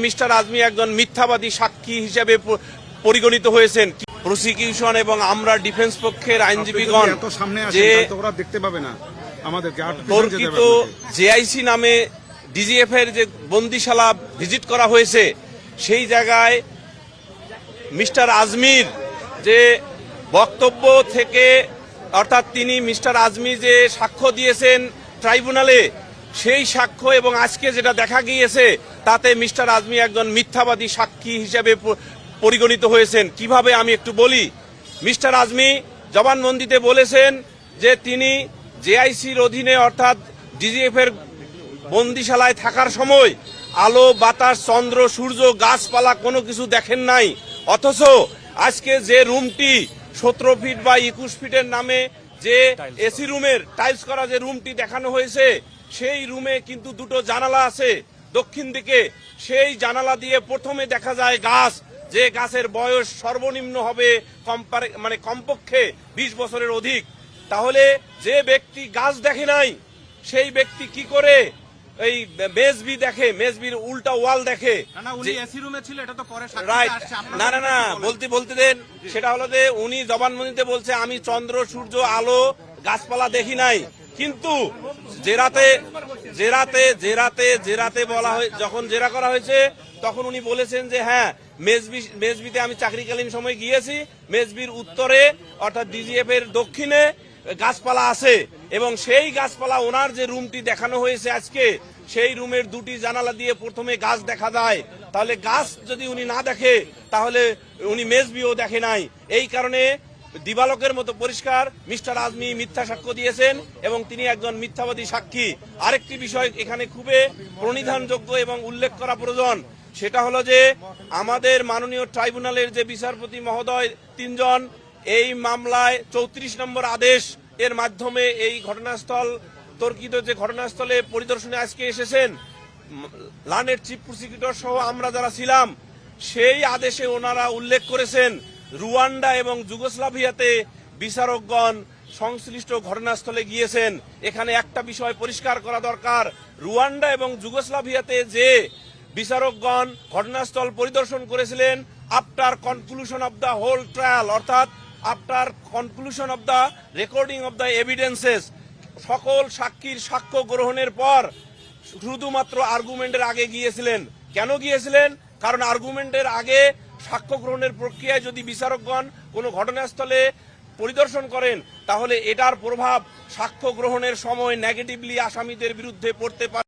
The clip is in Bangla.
মিস্টার আজমি একজন মিথ্যাবাদী সাক্ষী হিসেবে পরিগণিত হয়েছেন। প্রসিকিউশন এবং আমরা ডিফেন্স পক্ষের আইনজীবীগণ যে দেখতে পাবে না আমাদেরকে তর্কিত জেআইসি নামে ডিজিএফ এর যে বন্দিশালা ভিজিট করা হয়েছে, সেই জায়গায় মিস্টার আজমির যে বক্তব্য থেকে, অর্থাৎ তিনি মিস্টার আজমি যে সাক্ষ্য দিয়েছেন ট্রাইব্যুনালে, সেই সাক্ষ্য এবং আজকে যেটা দেখা গিয়েছে তাতে মিস্টার আজমি একজন মিথ্যাবাদী সাক্ষী হিসেবে পরিগণিত হয়েছেন। কিভাবে আমি একটু বলি। মিস্টার আজমি জবানবন্দিতে বলেছেন যে তিনি জেআইসির অধীনে অর্থাৎ ডিজিএফ এর বন্দিশালায় থাকার সময় আলো, বাতাস, চন্দ্র, সূর্য, গাছপালা কোনো কিছু দেখেন নাই। অথচ আজকে যে রুমটি 17 ফিট বা 21 ফিটের নামে যে এসি রুমের টাইলস করা যে রুমটি দেখানো হয়েছে, সেই রুমে কিন্তু দুটো জানালা আছে দক্ষিণ দিকে। সেই জানালা দিয়ে প্রথমে দেখা যায় গাছ, যে গাছের বয়স সর্বনিম্ন হবে কমপক্ষে 20 বছরের অধিক। তাহলে যে ব্যক্তি গাছ দেখে নাই, সেই ব্যক্তি কি করে এই মেজবি দেখে, মেজবির উল্টা ওয়াল দেখে? রাইট, না না না, বলতে দেন। সেটা হলো যে উনি জবানবন্দিতে বলছে আমি চন্দ্র, সূর্য, আলো, গাছপালা দেখি নাই। কিন্তু জেরাতে বলা হয়, যখন জেরা করা হয়েছে তখন উনি বলেছেন যে হ্যাঁ, মেজবিতে আমি চাকরিকালীন সময় গিয়েছি, মেজবির উত্তরে অর্থাৎ ডিজিএফ এর দক্ষিণে গাছপালা আছে এবং সেই গাছপালা ওনার যে রুমটি দেখানো হয়েছে আজকে, সেই রুমের দুটি জানালা দিয়ে প্রথমে গাছ দেখা যায়। তাহলে গাছ যদি উনি না দেখে তাহলে উনি মেজবিও দেখে নাই। এই কারণে দিবালোকের মতো পরিষ্কার মিস্টার আজমি মিথ্যা সাক্ষ্য দিয়েছেন এবং তিনি একজন মিথ্যাবাদী সাক্ষী। আরেকটি বিষয় এখানে খুবই প্রণিধানযোগ্য এবং উল্লেখ করা প্রয়োজন, সেটা হলো যে আমাদের মাননীয় ট্রাইব্যুনালের যে বিচারপতি মহোদয় 3 জন এই মামলায় 34 নম্বর আদেশ এর মাধ্যমে এই ঘটনাস্থল, তর্কিত যে ঘটনাস্থলে পরিদর্শনে আজকে এসেছেন, লানের চিফ প্রসিকিউটর সহ আমরা যারা ছিলাম, সেই আদেশে ওনারা উল্লেখ করেছেন রুয়ান্ডা এবং যুগোস্লাভিয়াতে বিচারকগণ সংশ্লিষ্ট ঘটনাস্থলে গিয়েছেন। এখানে একটা বিষয় পরিষ্কার করা দরকার, রুয়ান্ডা এবং যুগোস্লাভিয়াতে যে বিচারকগণ ঘটনাস্থল পরিদর্শন করেছিলেন after conclusion of the whole trial, অর্থাৎ after conclusion of the recording of the evidences, সকল সাক্ষীর সাক্ষ্য গ্রহণের পর শুধুমাত্র আর্গুমেন্টের আগে গিয়েছিলেন। কেন গিয়েছিলেন? কারণ আর্গুমেন্টের আগে সাক্ষ্য গ্রহণের প্রক্রিয়ায় যদি বিচারকগণ কোনো ঘটনাস্থলে পরিদর্শন করেন তাহলে এটার প্রভাব সাক্ষ্য গ্রহণের সময় নেগেটিভলি আসামিদের বিরুদ্ধে পড়তে পারে।